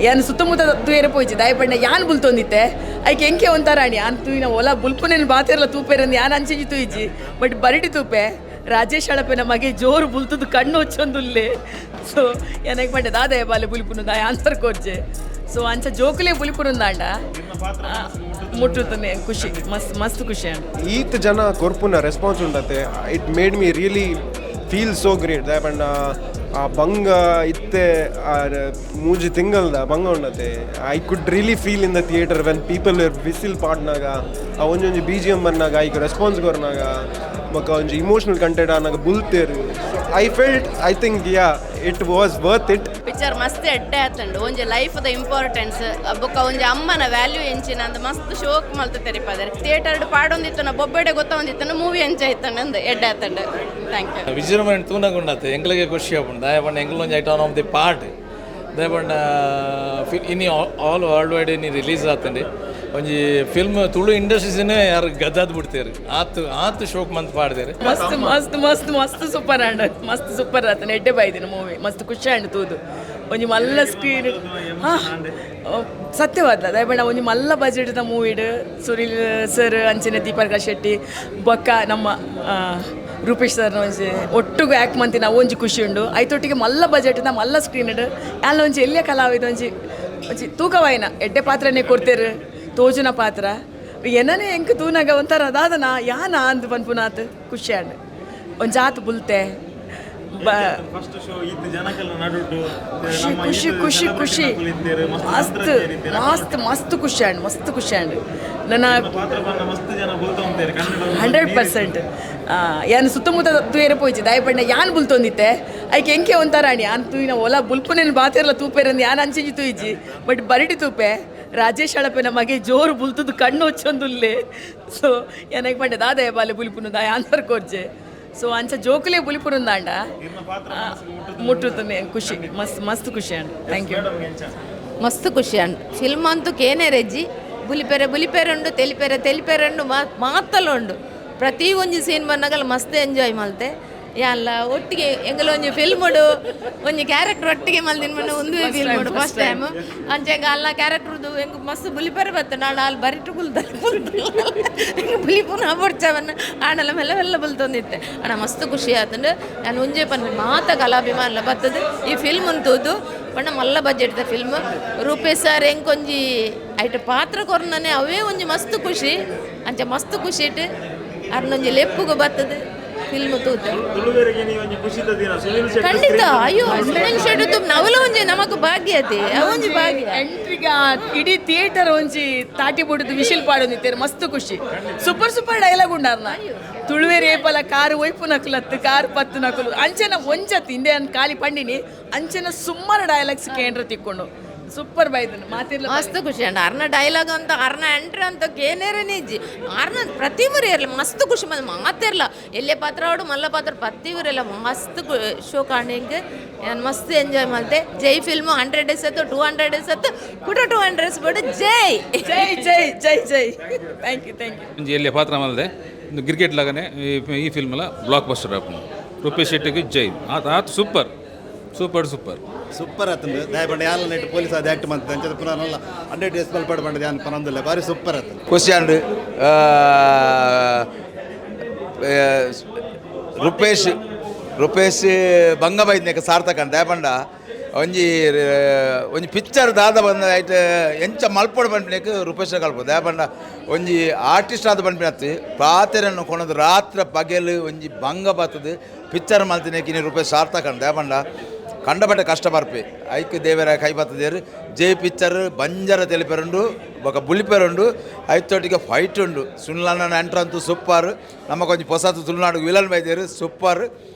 ಯಾನ್ ಸುತ್ತಮುತ್ತ ತೂಯರೆ ಪೋಯ್ಚಿ ದಾಯಪಂಡ ಯಾನ್ ಬುಲ್ತೊಂದಿತ್ತೆ ಐಕೆ ಎಂಕೆ ಒಂತಾರಾಣಿ ಯಾನ್ ತೂಯಿನ ಒಲ ಬುಲ್ಪುನೇನು ಬಾತಿರಲ್ಲ ತೂಪೇರಂದು ಯಾನ್ ಅಂಚೆಂಜಿ ತೂಯಿಜಿ ಬಟ್ ಬರಿಟಿ ತೂಪೆ ರಾಜೇಶ್ ಅಳಪೆನ ಮಗೆ ಜೋರು ಬುಲ್ತದ್ದು ಕಣ್ಣು ಹೊಚ್ಚೊಂದುಲ್ಲೆ ಸೊ ಏನಕ್ಕೆ ಪಂಡ ದಾದ ಬಾಲೆ ಬುಲಿಪುನು ದಾಯ ಆನ್ಸರ್ ಕೊರ್ಜೆ ಸೊ ಅಂಚ ಜೋಕುಲೇ ಬುಲಿಪುನುಂದಾಂಡ ಮುಟ್ಟುತ್ತಾನೆ ಖುಷಿ ಮಸ್ತ್ ಖುಷಿ ಅಂಡ್ ಈತ್ ಜನ ಕೊರ್ಪುನ ರೆಸ್ಪಾನ್ಸ್ ಉಂಡತೆ it made me really feel so great ದಾಯಪಂಡ ಆ ಬಂಗ ಇತ್ತೆ ಮೂಜಿ ತಿಂಗಲ್ದ ಬಂಗ ಉಂಡತೆ I could really feel in the theatre when people whistle ಪಾಡ್ನಾಗ ಆ ಒಂಜೊಂಜಿ ಬಿ ಜಿ ಎಮ್ ಬಂದಾಗ ಐಕ್ ರೆಸ್ಪಾನ್ಸ್ ಕೊರ್ನಾಗ ಮಕ್ಕ ಒಂಜಿ ಇಮೋಷನಲ್ ಕಂಟೆಂಟ್ ಆನಾಗ ಬುಲ್ತೇರು I felt I think yeah it was worth it picture ಮಸ್ತ್ ಎಡ್ಡೆ ಆತಂಡು ಒಂಜಿ ಲೈಫ್ದ ಇಂಪಾರ್ಟೆನ್ಸ್ ಬೊಕ್ಕ ಒಂಜಿ ಅಮ್ಮನ ವ್ಯಾಲ್ಯೂ ಎಂಚಿನ ಅಂದ ಮಸ್ತ್ ಶೋಕ್ ಮಲ್ತ ತೆರಿಪಾದರೆ ಥಿಯೇಟರ್ ಪಾಡೊಂದಿತ್ತನ ಬೊಬ್ಬೆಡೆ ಗೊತ್ತೊಂದಿತ್ತನ ಮೂವಿ ಎಂಚಾಯ್ತಾನೆ ಅಂದ ಎಡ್ಡೆ ಆತಂಡು ಥ್ಯಾಂಕ್ ಯು ವಿಜೃಂಭಣೆ ತೂನಗುಂಡತ್ತೆ ಎಂಗ್ಲಿಗೆ ಖುಷಿ ಆಪುಂಡು ದಾಯಪಂಡ ಎಂಗ್ಲೊಂಜಿ ಐಟಮ್ ಆಫ್ ದಿ ಪಾರ್ಟ್ ದಾಯಪಂಡ ಇನಿ ಆಲ್ ವರ್ಲ್ಡ್ ವೈಡ್ ಇನಿ ರಿಲೀಸ್ ಆತಂಡೆ ಒಂಜಿ ಫಿಲ್ಮ್ ತುಳು ಇಂಡಸ್ಟ್ರೀಸ್ನೇ ಯಾರು ಗದ್ದಾದ್ ಬಿಡ್ತೇರಿ ಆತು ಶೋಕ್ ಮಂತ್ ಪಾಡ್ದೇರಿ ಮಸ್ತ್ ಮಸ್ತ್ ಮಸ್ತ್ ಮಸ್ತ್ ಸೂಪರ್ ಅಂಡ್ ಮಸ್ತ್ ಸೂಪರ್ ಆತನ ಎಡ್ಡೆ ಬಾಯ್ದಿನ ಮೂವಿ ಮಸ್ತ್ ಖುಷಿ ಅಂಡ್ ತೂದು ಒಂಜಿ ಮಲ್ಲ ಸ್ಕ್ರೀನ್ ಸತ್ಯವಾದ ದಯಪಂಡ ಒಂಜಿ ಮಲ್ಲ ಬಜೆಟ್ದ ಮೂವಿಡ್ ಸುನಿಲ್ ಸರ್ ಅಂಚನೆ ದೀಪರ್ಕಾಶ್ ಶೆಟ್ಟಿ ಬೊಕ್ಕ ನಮ್ಮ ರೂಪೇಶ್ ಸರ್ನ ಒಂಜಿ ಒಟ್ಟುಗು ಆ್ಯಕ್ಟ್ ಮಂತಿನ ಒಂಜಿ ಖುಷಿ ಉಂಡು ಐತೊಟ್ಟಿಗೆ ಮಲ್ಲ ಬಜೆಟ್ದ ಮಲ್ಲ ಸ್ಕ್ರೀನ್ಡ್ ಎಲ್ಲ ಒಂಜಿ ಎಲ್ಲಿಯ ಕಲಾವಿದ ಒಂಜಿ ತೂಕವಾಯಿನ ಎಡ್ಡೆ ಪಾತ್ರನೇ ಕೊಡ್ತೇರು ತೋಜುನ ಪಾತ್ರ ಏನನೇ ಎಂಕ್ ತೂನಾಗ ಒಂಥರ ಅದಾದನ ಯಾನ ಅಂದ್ ಪನ್ಪುನಾತ್ ಖುಷಿ ಅಂಡ್ ಒಂಜಾತ್ ಬುಲ್ತೆ ಖುಷಿ ಖುಷಿ ಖುಷಿ ಮಸ್ತ್ ಮಸ್ತ್ ಮಸ್ತ್ ಖುಷಿ ಅಂಡ್ ಮಸ್ತ್ ಖುಷಿ ಅಂಡ್ ನನ್ನ 100% ಯಾನ್ ಸುತ್ತಮುತ್ತ ತೂಯರೆ ಪೋಯ್ಚಿ ದಾಯಪಂಡ ಯಾನ್ ಬುಲ್ತೊಂದಿತ್ತೆ ಐಕೆ ಎಂಕೆ ಒಂತಾರಾಣಿ ಯಾನ್ ತೂಯಿನ ಒಲ ಬುಲ್ಪುನೇನು ಬಾತಿರಲ್ಲ ತೂಪೇರಂದು ಯಾನ್ ಅಂಚೆಂಜಿ ತೂಯಿಜಿ ಬಟ್ ಬರಿಟಿ ತೂಪೆ ರಾಜೇಶ್ ಅಳಪೆನ ಮಗೆ ಜೋರು ಬುಲ್ತದ್ದು ಕಣ್ಣು ಹೊಚ್ಚೊಂದುಲ್ಲೆ ಸೊ ಏನಕ್ಕೆ ಪಂಡ ದಾದ ಬಾಲೆ ಬುಲಿಪುನು ದಾಯ ಆನ್ಸರ್ ಕೊರ್ಜೆ ಸೊ ಅಂಚ ಜೋಕುಲೇ ಬುಲಿಪುನುಂದಾಂಡ ಮುಟ್ಟುತ್ತಾನೆ ಖುಷಿ ಮಸ್ತ್ ಖುಷಿ ಅಂಡ್ ಥ್ಯಾಂಕ್ ಯು ಮಸ್ತ್ ಖುಷಿ ಅಂಡ್ ಫಿಲ್ಮ್ ಅಂತೂ ಕೇನೆ ರೆಜ್ಜಿ ಬುಲಿಪೆರೆ ಉಂಡು ತೆಲಿಪೆರೆ ಉಂಡು ಮಾತಲ್ಲುಂಡು ಪ್ರತಿ ಒಂಜಿ ಸೀನ್ ಬಂದಾಗಲ್ಲ ಮಸ್ತ್ ಎಂಜಾಯ್ ಮಲ್ತೆ ಎಲ್ಲ ಒಟ್ಟಿಗೆ ಎಂಗಲ ಒಂಜಿ ಫಿಲ್ಮುಡು ಒಂಜಿ ಕ್ಯಾರೆಕ್ಟರ್ ಒಟ್ಟಿಗೆ ಮಲ್ದಿನ ಮನೆ ಒಂದು ಫಿಲ್ಮುಡು ಫಸ್ಟ್ ಟೈಮ್ ಅಂಚೆಂಗ ಅಲ್ಲ ಕ್ಯಾರೆಕ್ಟರ್ದು ಹೆಂಗೆ ಮಸ್ತ್ ಬುಲಿಪೆರೆ ಬತ್ತು ನಾಳೆ ಅಲ್ಲಿ ಬರಿಟು ಹೆಂಗೆ ಬುಲಿಪುನ ಬೊಡ್ಚವನ್ನ ಆಡಲ್ಲ ಮೆಲ್ಲ ಬಲ್ತೊಂದಿತ್ತೆ ಅಣ್ಣ ಮಸ್ತ್ ಖುಷಿ ಆತಂಡು ನಾನು ಒಂಜೆ ಪನ್ ಮಾತ ಕಲಾಭಿಮಾನ ಬರ್ತದೆ ಈ ಫಿಲ್ಮ್ ಅಂತೂದು ಪಣ್ಣ ಮಲ್ಲ ಬಜೆಟ್ದ ಫಿಲ್ಮ್ ರೂಪೇಶ್ ಸರ್ ಹೆಂಗೊಂಜಿ ಐಟ ಪಾತ್ರ ಕೊರ್ನೇ ಅವೇ ಒಂಜಿ ಮಸ್ತ್ ಖುಷಿ ಅಂಚ ಮಸ್ತ್ ಖುಷಿ ಇಟ್ಟು ಅರ್ನೊಂಜಿ ಲೆಪ್ಪುಗೂ ಬರ್ತದೆ ಫಿಲ್ಮ್ ತೂತ ಖಂಡಿತ ಅಯ್ಯೋ ಸುನಿಲ್ ಶೆಟ್ಟಿ ನವಲ ಒಂಜಿ ನಮಕ್ ಭಾಗ್ಯತೆ ಒಂಜಿ ಭಾಗ್ಯ ಎಂಟ್ರಿಗ ಇಡೀ ಥಿಯೇಟರ್ ಒಂಜಿ ತಾಟಿ ಬುಡದು ವಿಶಿಲ್ ಪಾಡೊಂದಿತ್ತೇರು ಮಸ್ತ್ ಖುಷಿ ಸೂಪರ್ ಡೈಲಾಗ್ ಉಂಡಾರ್ನ ತುಳುವೇರಿ ಏಪಲ ಕಾರು ಒಯ್ಪು ನಕುಲತ್ತು ಕಾರು ಪತ್ತು ನಕುಲು ಅಂಚೆನ ಒಂಜತ್ ಇಂಡಿಯನ್ ಖಾಲಿ ಪಂಡಿನಿ ಅಂಚೆನ ಸುಮಾರು ಡೈಲಾಗ್ಸ್ ಕೇಂದ್ರ ತಿಕ್ಕೊಂಡು ಸೂಪರ್ ಬೈದನು ಮಾತಿರ್ಲ ಮಸ್ತ್ ಖುಷಿ ಅಂಡ ಅರ್ನ ಡೈಲಾಗ್ ಅಂತ ಅರ್ನ ಎಂಟ್ರಿ ಅಂತ ಕೇನೇರನೇ ಇಜ್ಜಿ ಅರ್ನ ಪ್ರತಿ ಊರಿ ಇರಲಿ ಮಸ್ತ್ ಖುಷಿ ಮಾತಿರ್ಲ ಎಲ್ಲೇ ಪಾತ್ರ ಆಡು ಮಲ್ಲ ಪಾತ್ರ ಪ್ರತಿ ಊರೆಲ್ಲ ಮಸ್ತ್ ಶೋ ಕಾಣಿಂಗ್ ನಾನು ಮಸ್ತ್ ಎಂಜಾಯ್ ಮಾಡ್ತೆ ಜೈ ಫಿಲ್ಮ್ 100 ಡೇಸ್ ಆಯ್ತು 200 ಡೇಸ್ ಆಯ್ತು ಕೂಡ 200 ಡೇಸ್ ಬಿಡು ಜೈ ಜೈ ಜೈ ಜೈ ಜೈ ಥ್ಯಾಂಕ್ ಯು ಎಲ್ಲೇ ಪಾತ್ರ ಮಲ್ದೆ ಕ್ರಿಕೆಟ್ ಲಾಗನೆ ಈ ಫಿಲ್ಮಲ್ಲ ಬ್ಲಾಕ್ ಬಸ್ಟರ್ ಆಪು ರೂಪೇಶ್ ಶೆಟ್ಟಿಗೆ ಜೈ ಆತ ಸೂಪರ್ ಆತಂದು ದಾಯಪಂಡ ಯಾಲ ನೆಟ್ಟು ಪೊಲೀಸ್ ಅದು ಆ್ಯಕ್ಟ್ ಮಾಡ್ತದೆ ಅಂಚದ ಪುನಃ 100 ಡೇಸ್ ಬಲ್ಪಾಡು ಪಂಡದು ಯಾನ್ ಪನೊಂದಿಲ್ಲ ಭಾರಿ ಸೂಪರ್ ಆತಂದು ಖುಷಿ ಅಂಡು ರೂಪೇಶ್ ಬಂಗ ಬೈದ್ನೇಕ ಸಾರ್ಥಕ ಅಂಡ ದಾಯಪಂಡ ಒಂಜಿ ಪಿಕ್ಚರ್ ದಾದ ಬಂದ ಐಟ್ ಎಂಚ ಮಲ್ಪೊಡು ಪಂಪಿನಕ್ಕೆ ರೂಪೇಶ ಕಲ್ಪದು ದಾಯಪಂಡ ಒಂಜಿ ಆರ್ಟಿಸ್ಟ್ ಆದ ಪಂಪಿನತ್ತು ಪಾತೆರನ್ನು ಕೊಣದು ರಾತ್ರ ಪಗೆಲು ಒಂಜಿ ಭಂಗ ಬರ್ತದೆ ಪಿಕ್ಚರ್ ಮಲ್ತಿನೇಕಿನಿ ರೂಪೇಶ್ ಸಾರ್ಥಕ ಅಂಡ ದಾಯಪಂಡ ಕಂಡಪಟ್ಟ ಕಷ್ಟ ಬರ್ಪೆ ಐಕ್ ದೇವರ ಕೈ ಬರ್ತದೇರು ಜೈ ಪಿಕ್ಚರ್ ಬಂಜರ ತೆಲಿಪೆರುಂಡು ఒక బులిపేరుండు ఐతోటిగా ఫైట్ ఉండు సున్లన్న ఎంటర్ అంతూ సూపర్ నమ్మ కొంచెం పొసతు తులునాడు విలన్ బైదేరు సూపర్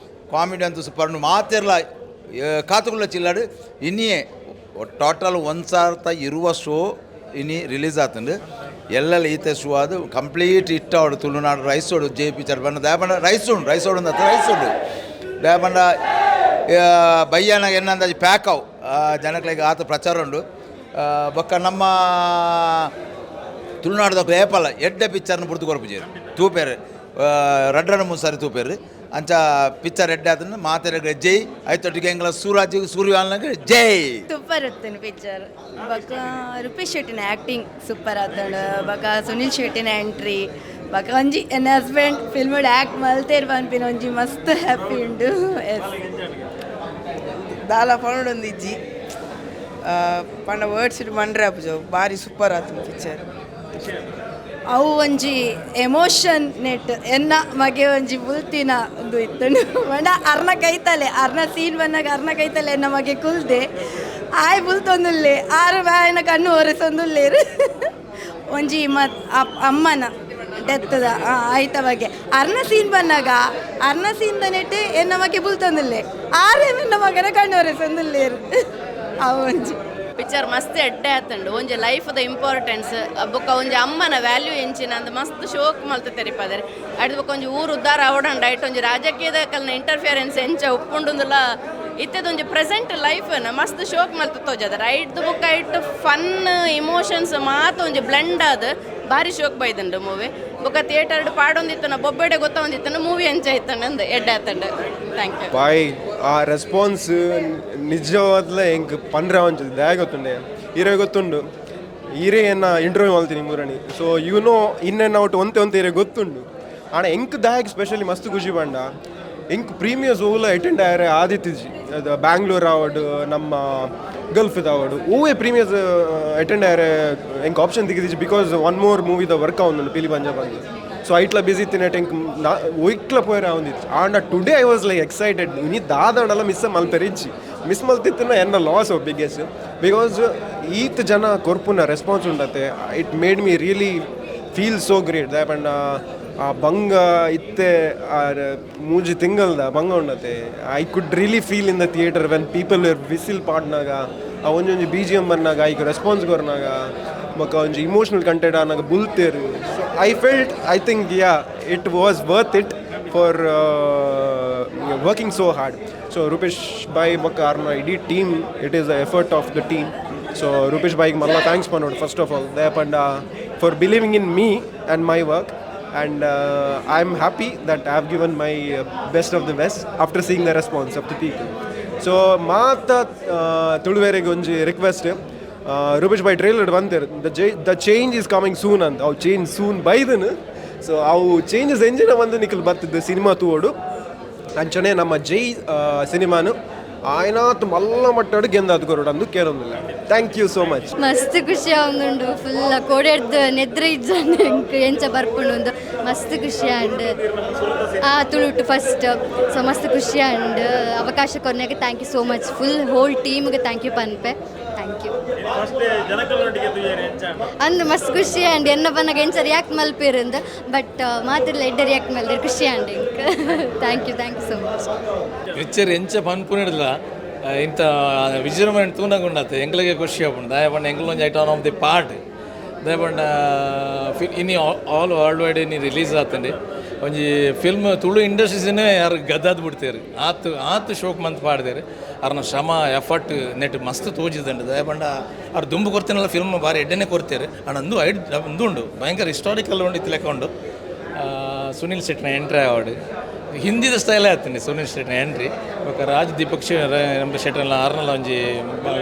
కామెడీ అంతూ సూపర్ ಮಾತೆರ್ಲ ಕಾತುಗುಳ್ಳ ಚಿಲ್ಲಾಡು ಇನ್ನಿಯೇ ಟೋಟಲ್ 1020 ಶೋ ಇನ್ನಿ ರಿಲೀಸ್ ಆತಂಡು ಎಲ್ಲೆಲ್ಲ ಈತೆ ಶೋ ಅದು ಕಂಪ್ಲೀಟ್ ಹಿಟ್ ಆವಡು ತುಳುನಾಡು ರೈಸೋಡು ಜೆ ಪಿ ಚರ್ ಬಂದ ದಯಪಂಡ ರೈಸ್ ಉಂಡು ರೈಸ್ ಉಂಡು ದಯಪಂಡ ಬಯ್ಯನಾಗ ಎನ್ನಂದಾಜಿ ಪ್ಯಾಕ್ ಅವು ಜನಗಳಿಗೆ ಆತ ಪ್ರಚಾರ ಉಂಡು ಬೊಕ್ಕ ನಮ್ಮ ತುಳುನಾಡ್ದ ಏಪಲ್ಲ ಎಡ್ಡೆ ಪಿಕ್ಚರ್ನ ಬುಡ್ದು ಕೊರಪುಜೇರು ತೂಪೇರು 2-3 ಸಾರಿ ತೂಪೇರು ಅಂಚ ಪಿಕ್ಚರ್ ಎಡ್ಡೆ ಆತನ ಮಾತೆರೆಗ್ರೆ ಜೈ ಐತೊಟ್ಟಿಗೆ ಎಂಗ್ಲ ಸೂರಾಜ್ ಸೂರ್ಯವಾನ್ಲಗೆ ಜೈ ಸೂಪರ್ ಇರ್ತೇನೆ ಪಿಕ್ಚರ್ ಬಕ ರೂಪೇಶ್ ಶೆಟ್ಟಿನ ಆ್ಯಕ್ಟಿಂಗ್ ಸೂಪರ್ ಆತಂಡು ಬಕ ಸುನಿಲ್ ಶೆಟ್ಟಿನ ಎಂಟ್ರಿ ಬಕ ಒಂಜಿ ಎನ್ನ ಹಸ್ಬೆಂಡ್ ಫಿಲ್ಮಡ್ ಆ್ಯಕ್ಟ್ ಮಲ್ತೇರ್ ಪನ್ಪಿನ ಒಂಜಿ ಮಸ್ತ್ ಹ್ಯಾಪಿ ಉಂಡು ಎಸ್ ದಾಲ ಪನೊಡೊಂದಿಜ್ಜಿ ಪಂಡ ವರ್ಡ್ಸ್ ಇಟ್ಟು ಮಂಡ್ರೆ ಆಪುಜು ಭಾರಿ ಸೂಪರ್ ಆತು ಪಿಕ್ಚರ್ ಅವು ಒಂಜಿ ಎಮೋಷನ್ ನೆಟ್ ಎನ್ನ ಮಗೆ ಒಂಜಿ ಬುಲ್ತಿನ ಒಂದು ಇತ್ತಂಡು ಮಂಡ ಅರ್ನ ಕೈತಲೆ ಅರ್ನ ಸೀನ್ ಬಂದಾಗ ಅರ್ನ ಕೈತಲೆ ಎನ್ನ ಮಗೆ ಕುಲ್ದೆ ಆಯ್ ಬುಲ್ತೊಂದುಲ್ಲೆ ಆರು ಬಾಯಿನ ಕಣ್ಣು ಒರೆಸೊಂದುಲ್ಲೇರು ಒಂಜಿ ಅಮ್ಮನ ಡೆತ್ತದ ಆಯ್ತ ಬಗ್ಗೆ ಅರ್ನ ಸೀನ್ ಬಂದಾಗ ಅರ್ನ ಸೀನ್ ನೆಟ್ಟು ಎನ್ನ ಮಗೆ ಬುಲ್ತೊಂದುಲ್ಲೆ ಆರು ಎನ್ನ ಮಗನ ಕಣ್ಣು ಒರೆಸೊಂದುಲ್ಲೇರು ಅವು ಒಂಜಿ ಪಿಕ್ಚರ್ ಮಸ್ತ್ ಎಡ್ಡೆ ಆತಂಡು ಒಂಜಿ ಲೈಫ್ದ ಇಂಪಾರ್ಟೆನ್ಸ್ ಬೊಕ್ಕ ಒಂಜಿ ಅಮ್ಮನ ವ್ಯಾಲ್ಯೂ ಎಂಚಿನ ಅಂದ್ ಮಸ್ತ್ ಶೋಕ್ ಮಲ್ತ ತೆರಿಪದರೆ ಅಡ್ ಬೊಕ್ಕ ಒಂಜಿ ಊರು ಉದ್ದಾರ ಅವಡಂಡ ಐಟ್ ಒಂಜಿ ರಾಜಕೀಯದ ಕಲ್ನ ಇಂಟರ್ಫಿಯರೆನ್ಸ್ ಎಂಚ ಉಪ್ಪುಂಡುಂದುಲ ಇತ್ತದೊಂಜಿ ಪ್ರೆಸೆಂಟ್ ಲೈಫ್ನ ಮಸ್ತ್ ಶೋಕ್ ಮಲ್ತ ತೋಜದರ ಐಟ್ದು ಬೊಕ್ಕ ಐಟ್ ಫನ್ ಇಮೋಷನ್ಸ್ ಮಾತ ಒಂಜಿ ಬ್ಲೆಂಡ್ ಆದ ಭಾರಿ ಶೋಕ್ ಬೈದಂಡು ಮೂವಿ ಬೊಕ್ಕ ಥಿಯೇಟರ್ಡ್ ಪಾಡೊಂದಿತ್ತನ ಬೊಬ್ಬೆಡೆ ಗೊತ್ತೊಂದಿತ್ತನ ಮೂವಿ ಎಂಚ ಇತ್ತಂಡು ಅಂದ್ ಎಡ್ಡೆ ಆತಂಡು ಥ್ಯಾಂಕ್ ಯು ಬಾಯ್ ಆ ರೆಸ್ಪಾನ್ಸ್ ನಿಜವಾದ್ಲ ಹೆಂಗೆ ಪಂಡ್ರೆ ಒಂಚದು ದ್ಯಾ ಗೊತ್ತುಂಡೆ ಹೀರೋ ಗೊತ್ತುಂಡು ಹೀರೇ ಏನ ಇಂಟರ್ವ್ಯೂ ಮಾಡ್ತೀನಿ ಮೂರಣಿ so know in and out ಒಂತೆ ಹೀರೇ ಗೊತ್ತುಂಡು ಆಣ ಎಂಕ್ ದಾಯಕ್ ಸ್ಪೆಷಲಿ ಮಸ್ತ್ ಖುಷಿ ಪಂಡ ಎಂಕ್ ಪ್ರೀಮಿಯರ್ಸ್ ಓಲ ಅಟೆಂಡ್ ಆಯ್ರೆ ಆದಿತ್ಯಜಿ ಅದು ಬ್ಯಾಂಗ್ಳೂರ್ ಅವಾರ್ಡ್ ನಮ್ಮ ಗಲ್ಫ್ ಅವಾರ್ಡ್ ಓವೇ ಪ್ರೀಮಿಯರ್ಸ್ ಅಟೆಂಡ್ ಆಯ್ರೆ ಎಂಕ್ ಆಪ್ಷನ್ ತೆಗಿದಿಜಿ ಬಿಕಾಸ್ ಒನ್ ಮೋರ್ ಮೂವಿದ ವರ್ಕ್ ಅವನು ಪಿಲಿ ಪಂಜಾಬ್ ಅಂತ ಸೊ ಐಟ್ಲ ಬಿಸಿ ತಿನ್ನಟ್ ಎಂಕ್ ಒಯ್ಕ್ಲ ಪೋಯರ ಅವನಿತ್ತು ಆಂಡ today I was like excited ನೀ ದಾದಣ್ಣಲ್ಲ ಮಿಸ್ ಮಲ್ಪೆರಿಚ್ಚಿ ಮಿಸ್ ಮಲ್ತಿತ್ತನ ಎನ್ನ ಲಾಸ್ ಬಿಗ್ಗೆಸ್ಟ್ ಬಿಕಾಸ್ ಈತ್ ಜನ ಕೊರ್ಪುನ ರೆಸ್ಪಾನ್ಸ್ ಉಂಡತೆ it made me really feel so great ದಾಯಪಂಡ ಆ ಬಂಗ ಇತ್ತೆ ಮೂಜಿ ತಿಂಗಲ್ದ ಬಂಗ ಉಂಡತೆ I could really feel in the theatre when people were whistle ಪಾಡ್ನಾಗ ಆ ಒಂಜೊಂಜಿ ಬಿ ಜಿ ಎಮ್ ಬರ್ನಾಗ ಐಕ್ ರೆಸ್ಪಾನ್ಸ್ ಕೊರ್ನಾಗ ಬೊಕ್ಕ ಒಂಜಿ ಇಮೋಷನಲ್ ಕಂಟೆಂಟ್ ಆನಾಗ ಬುಲ್ತೇರು so I felt I think yeah it was worth it for working so hard so Rupesh ಬಾಯ್ ಬೊಕ್ಕ ಆರ್ನ ಇಡೀ team it is the effort of the team so Rupesh ಬಾಯ್ಗೆ ಮಲ್ಲ ಥ್ಯಾಂಕ್ಸ್ ಪನ್ನೋಡು ಫಸ್ಟ್ ಆಫ್ ಆಲ್ ದಯಪಂಡ for believing in me and my work and I'm happy that I've given my best of the best after seeing the response of the people. So maata tuluverege onji request Roopesh bhai trailer banter the change is coming soon and our change soon baidanu so our changes enjina vandu nikal battide cinema tuodu ಅಂಚನೆ ನಮ್ಮ ಜೈ ಸಿನಿಮಾನು ಆಯ್ನಾತ್ ಮಲ್ಲ ಮಟ್ಟಾಡು ಗೆಂದಾದ್ ಕೊರೋಡು ಅಂದು ಕೇಳೋದಿಲ್ಲ thank you so much ಮಸ್ತ್ ಖುಷಿ ಆಗುಂಡು full ಕೋಡೆಡ್ದು ನೆದ್ರೆ ಇಜ್ಜಂಡು ಎಂಚ ಬರ್ಪುಂಡು ಮಸ್ತ್ ಖುಷಿ ಅಂಡ್ ತುಳುಟು ಫಸ್ಟ್ ಸೊ ಮಸ್ತ್ ಖುಷಿ ಅಂಡ್ ಅವಕಾಶ ಕೊನೆಗೆ thank you so much full whole ಟೀಮ್ಗೆ ಥ್ಯಾಂಕ್ ಯು ಪನ್ಪೆ ಥ್ಯಾಂಕ್ ಯು ಅಂದ್ ಮಸ್ತ್ ಖುಷಿ ಅಂಡ್ ಎನ್ನ ಪನ್ನಗ ಎಂಚ ರಿಯಾಕ್ಟ್ ಮಲ್ಪೇರಿಂದ ಬಟ್ ಮಾತಿರ್ಲ ಎಡ್ಡೆ ರಿಯಾಕ್ಟ್ ಮಲ್ದೇರು ಖುಷಿ and thank you so much picture ಎಂಚ ಪನ್ಪುನಿಡ್ಲ ಇಂಥ ವಿಜೃಂಭಣೆ ತೂನಗುಂಡತ್ತೆ ಎಂಗ್ಲಿಗೆ ಖುಷಿ ಆಪುಂಡು ದಯಪಂಡ ಎಂಗ್ಲೊಂಜಿ ಐಟಮ್ ಆಫ್ ದಿ ಪಾರ್ಟ್ ದಯಪಂಡ ಇನಿ ಆಲ್ ವರ್ಲ್ಡ್ ವೈಡ್ ಇನಿ ರಿಲೀಸ್ ಆತಂಡಿ ಒಂಜಿ ಫಿಲ್ಮ್ ತುಳು ಇಂಡಸ್ಟ್ರೀಸ್ನೇ ಯಾರು ಗದ್ದಾದ್ ಬಿಡ್ತೇರು ಆತು ಶೋಕ್ ಮಂತ್ ಪಾಡ್ದೇರು ಅವ್ರನ್ನ ಶ್ರಮ ಎಫರ್ಟ್ ನೆಟ್ ಮಸ್ತ್ ತೋಜಿದಂಡು ದಯಪಂಡ ಅವ್ರು ದುಂಬು ಕೊಡ್ತೀನಲ್ಲ ಫಿಲ್ಮ್ ಭಾರಿ ಎಡ್ಡೆನೇ ಕೊಡ್ತೇರು ಅಂದು ಉಂಡು ಭಯಂಕರ ಹಿಸ್ಟಾರಿಕಲ್ ಉಂಡು ಇತ್ತು ಲೆಕ್ಕ ಉಂಡು ಸುನಿಲ್ ಶೆಟ್ಟಿನ ಎಂಟ್ರಿ ಅವಾರ್ಡ್ ಹಿಂದಿದ ಸ್ಟೈಲೇ ಆಯ್ತೀನಿ ಸುನಿಲ್ ಶೆಟ್ಟಿನ ಎಂಟ್ರಿ ಬೊಕ್ಕ ರಾಜ್ ದೀಪಕ್ ಶೆಟ್ಟಿನ ಆರ್ನಲ್ಲ ಒಂಜಿ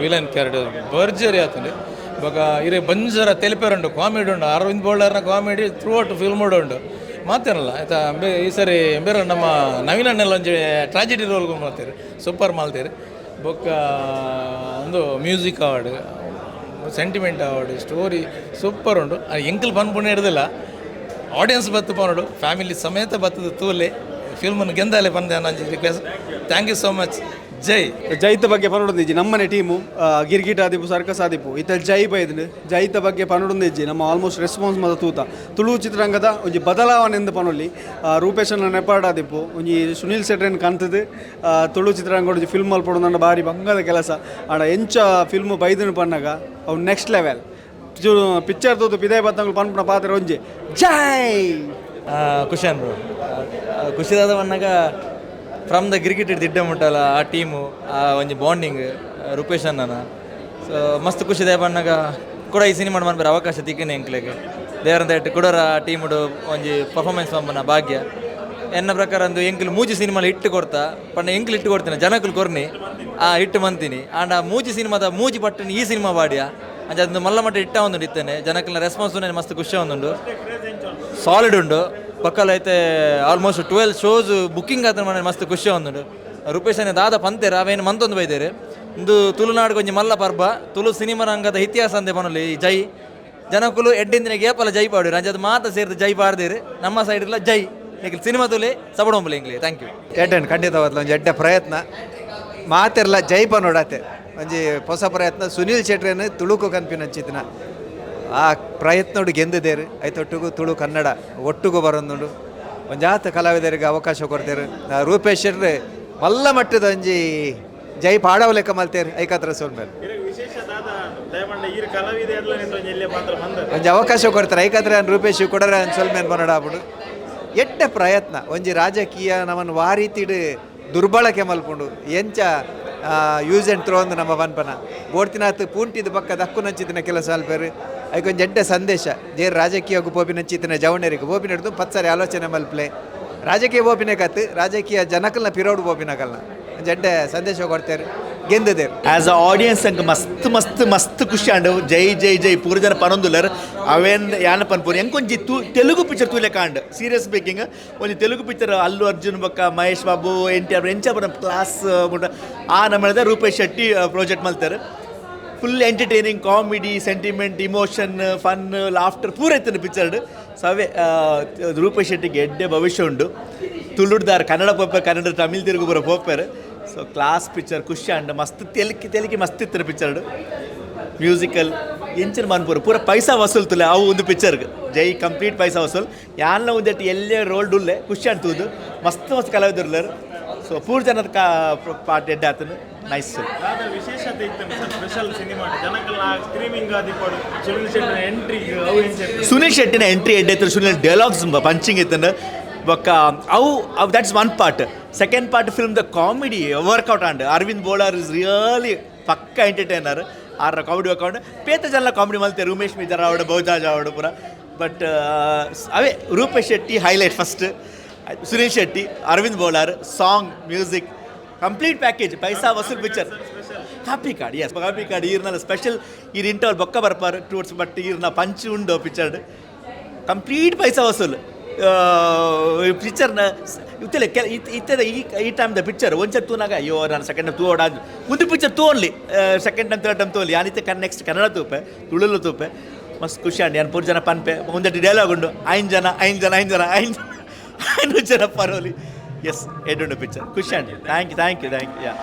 ವಿಲನ್ ಕ್ಯಾರೆಕ್ಟರ್ ಭರ್ಜರಿ ಆತಂడి ಬೊಕ್ಕ ಇರೇ ಬಂಜರ ತೆಲಿಪೇರುಂಡು ಕಾಮಿಡಿ ಉಂಡು ಅರವಿಂದ್ ಬೋಲ್ಡರ್ನ ಕಾಮಿಡಿ ಥ್ರೂ ಔಟ್ ಫಿಲ್ಮ್ ಉಂಡು ಮಾತೇನಲ್ಲ ಆಯ್ತಾ ಈ ಸರಿ ಬೇರೆ ನಮ್ಮ ನವೀನ್ ಅಣ್ಣೆಲ್ಲ ಒಂಜಿ ಟ್ರಾಜಿಡಿ ರೋಲ್ಗೂ ಮಾಡ್ತೀರಿ ಸೂಪರ್ ಮಾಡ್ತೀರಿ ಬೊಕ್ಕ ಒಂದು music award sentiment award story super ಉಂಡು ಎಂಕಲ್ ಪನ್ಪುಣ್ಣ ಹಿಡ್ದಿಲ್ಲ ಆಡಿಯನ್ಸ್ ಬತ್ತು ಪನ್ನೋಡು ಫ್ಯಾಮಿಲಿ ಸಮೇತ ಬತ್ತದ ತೂಲೆ ಫಿಲ್ಮನ್ನು ಗೆಂದಾಲೆ ಬಂದೆ ನನ್ನ request thank you so much Jai ಜೈತ ಬಗ್ಗೆ ಪನೊಡೊಂದಿಜ್ಜಿ ನಮ್ಮನೆ ಟೀಮು ಗಿರ್ಗಿಟ್ ಆದಿಪ್ಪು ಸರ್ಕಸ್ ಆದಿಪ್ಪು ಇತ್ತ ಜೈ ಬೈದ್ನು ಜೈತ ಬಗ್ಗೆ ಪನೊಡೊಂದಿಜ್ಜಿ ನಮ್ಮ ಆಲ್ಮೋಸ್ಟ್ ರೆಸ್ಪಾನ್ಸ್ ಮತ ತೂತ ತುಳು ಚಿತ್ರರಂಗದ ಒಂಜಿ ಬದಲಾವಣೆ ಎಂದು ಪನೊಲ್ಲಿ ರೂಪೇಶನ ನೆಪಾಡ್ ಆದಿಪ್ಪು ಒಂಜಿ ಸುನಿಲ್ ಶೆಟ್ಟಿನ ಕಂತದು ತುಳು ಚಿತ್ರರಂಗ ಒಂಜಿ ಫಿಲ್ಮ್ ಮಲ್ಪಡು ನನ್ನ ಭಾರಿ ಬಂಗದ ಕೆಲಸ ಆಡ ಎಂಚ ಫಿಲ್ಮ್ ಬೈದನು ಪನ್ನಾಗ ಅವು ನೆಕ್ಸ್ಟ್ ಲೆವೆಲ್ ಪಿಕ್ಚರ್ ತೋತು ಪಿದಾಯ ಬತ್ತಂಗಳು ಪನ್ಪುನ ಪಾತ್ರ ಒಂಜಿ ಜೈ ಖುಷಿ ಅನ್ರು ಖುಷಿದಾದ ಪನ್ನಾಗ ಫ್ರಮ್ ದ ಕ್ರಿಕೆಟ್ ದಿಡ್ಡ ಮುಟ್ಟಲ್ಲ ಆ ಟೀಮು ಆ ಒಂಜಿ ಬಾಂಡಿಂಗ್ ರೂಪೇಶ್ ಅಣ್ಣನ ಸೊ ಮಸ್ತ್ ಖುಷಿದೆ ಪನ್ನಾಗ ಕೂಡ ಈ ಸಿನಿಮಾ ಮಾಡ್ಬಾರ ಅವಕಾಶ ತಿಕ್ಕನೆ ಎಂಕ್ಲೆಗೆ ದೇವರಂತ ಇಟ್ಟು ಕೊಡೋರ ಟೀಮುಡು ಒಂಜಿ ಪರ್ಫಾರ್ಮೆನ್ಸ್ ಪಂಪನ ಭಾಗ್ಯ ಎನ್ನ ಪ್ರಕಾರ ಒಂದು ಎಂಕಲ್ ಮೂಜಿ ಸಿನಿಮಾಲ ಹಿಟ್ಟು ಕೊಡ್ತಾ ಪಂಡ ಎಂಕಲ್ ಹಿಟ್ಟು ಕೊಡ್ತೀನಿ ಜನಕಲ್ ಕೊರ್ನಿ ಆ ಹಿಟ್ಟು ಮಂತೀನಿ ಆಂಡ ಮೂಜಿ ಸಿನಿಮಾದ ಮೂಜಿ ಪಟ್ಟಣ ಈ ಸಿನಿಮಾ ಬಾಡಿಯ ಅಂಚ ಅದು ಮಲ್ಲ ಮಟ್ಟ ಇಟ್ಟ ಒಂದು ಇತ್ತೇನೆ ಜನಕಲ್ನ ರೆಸ್ಪಾನ್ಸ್ ಮಸ್ತ್ ಖುಷಿ ಒಂದುಂಡು ಸಾಲಿಡ್ ಉಂಡು ಪಕ್ಕಲ್ ಐತೆ ಆಲ್ಮೋಸ್ಟ್ 12 ಶೋಸ್ ಬುಕ್ಕಿಂಗ್ ಆತ ಮನೆ ಮಸ್ತ್ ಖುಷಿ ಒಂದುಂಡು ರೂಪೇಶ್ ಅನ್ನ ದಾದ ಪಂತೇರ ಅವೇನು ಮಂತೊಂದು ಬೈದೇರು ಇಂದು ತುಳುನಾಡು ಕೊಂಚ ಮಲ್ಲ ಪರ್ಬ ತುಳು ಸಿನಿಮಾ ರಂಗದ ಇತಿಹಾಸ ಅಂದೆ ಪನೊಲಿ ಈ ಜೈ ಜನಕುಲು ಎಡ್ಡಿಂದಿನ ಗೇಪಲ್ಲ ಜೈ ಪಾಡಿರು ಅಂಚ ಅದು ಮಾತ ಸೇರಿದ ಜೈ ಪಾಡ್ದೇರು ನಮ್ಮ ಸೈಡ್ ಇಲ್ಲ ಜೈ ಈಗ ಸಿನಿಮಾ ತುಲೆ ಸಬಡೊಂಬಲಿ ಇಂಗ್ಲಿ ಥ್ಯಾಂಕ್ ಯು ಎಡ್ಡೆನ್ ಖಂಡಿತವಾದ್ಲು ಒಂಜಿ ಎಡ್ಡೆ ಪ್ರಯತ್ನ ಮಾತೆರ್ಲ ಜೈಪ ನೋಡತ್ತೆ ಒಂಜಿ ಹೊಸ ಪ್ರಯತ್ನ ಸುನೀಲ್ ಶೆಟ್ರಿಯನ್ನು ತುಳುಕು ಕನ್ಪಿನಂಚಿತ್ತಿನ ಆ ಪ್ರಯತ್ನೋಡು ಗೆಂದಿದ್ದೇರು ಐತೊಟ್ಟಿಗೂ ತುಳು ಕನ್ನಡ ಒಟ್ಟಿಗೂ ಬರೋದು ಒಂಜಾತ ಕಲಾವಿದರಿಗೆ ಅವಕಾಶ ಕೊಡ್ತೇರು ರೂಪೇಶ್ ಶೆಟ್ರಿ ಮಲ್ಲ ಮಟ್ಟದ ಒಂಜಿ ಜೈ ಪಾಡವ ಲೆಕ್ಕ ಮಲ್ತೇರು ಐಕತ್ರ ಸೋಲ್ಮೇಲೆ ಒಂಜಿ ಅವಕಾಶ ಕೊಡ್ತಾರೆ ಐಕತ್ರ ರೂಪೇಶ್ ಕೊಡರೆ ಸೋಲ್ಮೇಲೆ ಬನ್ನಡ ಆಗ್ಬಿಡು ಎಡ್ಡೆ ಪ್ರಯತ್ನ ಒಂಜಿ ರಾಜಕೀಯ ನಮ್ಮನ್ನು ವಾರೀತಿಡು ದುರ್ಬಳಕೆ ಮಲ್ಪುಂಡು ಎಂಚ ಯೂಸ್ ಆ್ಯಂಡ್ ಥ್ರೋ ಅಂದು ನಮ್ಮ ಬನ್ಪನ ಬೋಡ್ತಿನಾತ್ ಪೂಂಟಿದ ಪಕ್ಕ ದಕ್ಕು ನಂಚಿತ್ತಿನ ಕೆಲಸ ಅಲ್ಪೇರು ಐಕೊಂದು ಎಡ್ಡೆ ಸಂದೇಶ ಜೇರು ರಾಜಕೀಯಗೂ ಬೋಪಿ ನಂಚಿತ್ತಿನ ಜವಣರಿಗೆ ಬೋಪಿ ನಡೆದು ಪತ್ಸರಿ ಆಲೋಚನೆ ಮಲ್ಪಲೆ ರಾಜಕೀಯ ಬೋಪಿನೇ ಕತ್ತು ರಾಜಕೀಯ ಜನಕಲ್ನ ಪಿರೋಡು ಬೋಪಿನ ಕಲ್ನ ಜಡ್ಡೆ ಸಂದೇಶ ಕೊಡ್ತೇರು ಗೆಂದಿದ್ದೇರು ಆ್ಯಸ್ ಅ ಆಡಿಯನ್ಸ್ ಅಂಕ ಮಸ್ತ್ ಮಸ್ತ್ ಮಸ್ತ್ ಖುಷಿ ಅಂಡು ಜೈ ಜೈ ಜೈ ಪೂರ ಜನ ಪನೊಂದುಲ್ಲರು ಅವೇನ್ ಯಾನ ಪನ್ಪೂರಿ ಎಂಕೊಂಜಿ ತೆಲುಗು ಪಿಕ್ಚರ್ ತೂಲೆ ಕಾಂಡ್ ಸೀರಿಯಸ್ ಸ್ಪೀಕಿಂಗ್ ಒಂಜಿ ತೆಲುಗು ಪಿಕ್ಚರ್ ಅಲ್ಲು ಅರ್ಜುನ್ ಬಕ್ಕ ಮಹೇಶ್ ಬಾಬು NTR ಎಂಚ ಬರ ಕ್ಲಾಸ್ ಆ ನಮ್ಮದ ರೂಪೇಶ್ ಶೆಟ್ಟಿ ಪ್ರಾಜೆಕ್ಟ್ ಮಲ್ತಾರೆ full entertaining comedy sentiment emotion fun laughter ಪೂರ ಇತ್ತು ಪಿಕ್ಚರ್ ಸೊ ಅವೇ ರೂಪೇಶ್ ಶೆಟ್ಟಿಗೆ ಎಡ್ಡೆ ಭವಿಷ್ಯ ಉಂಡು ತುಳುಡ್ದಾರ ಕನ್ನಡ ಪೋಪರ್ ಕನ್ನಡ ತಮಿಳ್ ತಿರುಗು ಬರೋ ಪೋಪರ್ ಸೊ ಕ್ಲಾಸ್ ಪಿಕ್ಚರ್ ಖುಷಿ ಅಂಡ್ ಮಸ್ತ್ ತೆಲಿಕೆ ಮಸ್ತ್ ಇತ್ತು ಪಿಕ್ಚರ್ ಮ್ಯೂಸಿಕಲ್ ಇಂಚಿನ ಮನ್ಪೂರ ಪೂರ ಪೈಸಾ ವಸೂಲ್ ತುಲೆ ಅವು ಒಂದು ಪಿಕ್ಚರ್ಗೆ ಜೈ ಕಂಪ್ಲೀಟ್ ಪೈಸಾ ವಸೂಲ್ ಯಾನ್ಲ ಒಂದಟ್ಟು ಎಲ್ಲೇ ರೋಲ್ ಡುಲ್ಲೆ ಖುಷಿ ಅಂತೂದು ಮಸ್ತ್ ಮಸ್ತ್ ಕಲಾವಿದರ್ಲರು ಸೊ ಪೂರ ಜನದ ಪಾರ್ಟ್ ಎಡ್ಡೆ ಆತನು ನೈಸ್ ವಿಶೇಷತೆ ಇತ್ತು ಸ್ಪೆಷಲ್ ಸಿನಿಮಾ ಜನಕಲ್ನ ಸ್ಕ್ರೀಮಿಂಗ್ ಆದಿಪಡು ಸುನೀಲ್ ಶೆಟ್ಟಿನ ಎಂಟ್ರಿ ಎಡ್ಡೆ ಸುನೀಲ್ ಡೈಲಾಗ್ಸ್ ಪಂಚಿಂಗ್ ಇತ್ತು ಬೊಕ್ಕ ಅವು that's one part second part film ದ comedy work out and Arvind Bolar is really ಪಕ್ಕ ಎಂಟರ್ಟೈನರ್ ಆರ ಕಾಮಿಡಿ ವರ್ಕೌಟ್ ಪೇತ ಜನ ಕಾಮಿಡಿ ಮಲ್ತೆ ಉಮೇಶ್ ಮಿಜರ್ ಆವಡು ಬಹುಜಾಜ್ ಆವಡು ಪೂರ ಬಟ್ ಅವೇ Rupesh Shetty highlight first Sunil Shetty Arvind Bolar song music complete package ಪೈಸಾ ವಸೂಲ್ ಪಿಕ್ಚರ್ ಕಾಪಿ ಕಾರ್ಡ್ ಎಸ್ ಕಾಪಿ ಕಾರ್ಡ್ ಈರ್ನಲ್ಲ ಸ್ಪೆಷಲ್ ಈರ್ ಇಂಟರ್ವಲ್ ಬೊಕ್ಕ ಬರ್ಪಾರು ಟೂರ್ಸ್ ಬಟ್ ಈರ್ನ ಪಂಚ್ ಉಂಡು ಪಿಕ್ಚರ್ ಕಂಪ್ಲೀಟ್ ಪೈಸಾ ವಸೂಲ್ ಪಿಕ್ಚರ್ನ ಇತ್ತಲೆ ಇತ್ತದ ಈ ಟೈಮ್ದ ಪಿಕ್ಚರ್ ಒಂದ್ಸರಿ ತೂನಾಗ ಅಯ್ಯೋ ನಾನು ಸೆಕೆಂಡ್ ಟೈಮ್ ತೂಡ ಮುಂದೆ ಪಿಕ್ಚರ್ ತೋನ್ಲಿ ಸೆಕೆಂಡ್ ಟೈಮ್ ಥರ್ಡ್ ಟೈಮ್ ತೋಲಿ ಯಾನಿತ್ತೆ ನೆಕ್ಸ್ಟ್ ಕನ್ನಡ ತೂಪೆ ತುಳುಲು ತೂಪೆ ಮಸ್ತ್ ಖುಷಿ ಅಂಡಿ ನಾನು 4 ಜನ ಪನ್ಪೆ ಒಂದಟ್ಟು ಡೈಲಾಗ್ ಉಂಡು 5 ಜನ 5 ಜನ ಪರೋಲಿ ಎಸ್ ಎಡ್ಡುಂಡು ಪಿಕ್ಚರ್ ಖುಷಿ ಅಂಡಿ ಥ್ಯಾಂಕ್ ಯು ಯಾ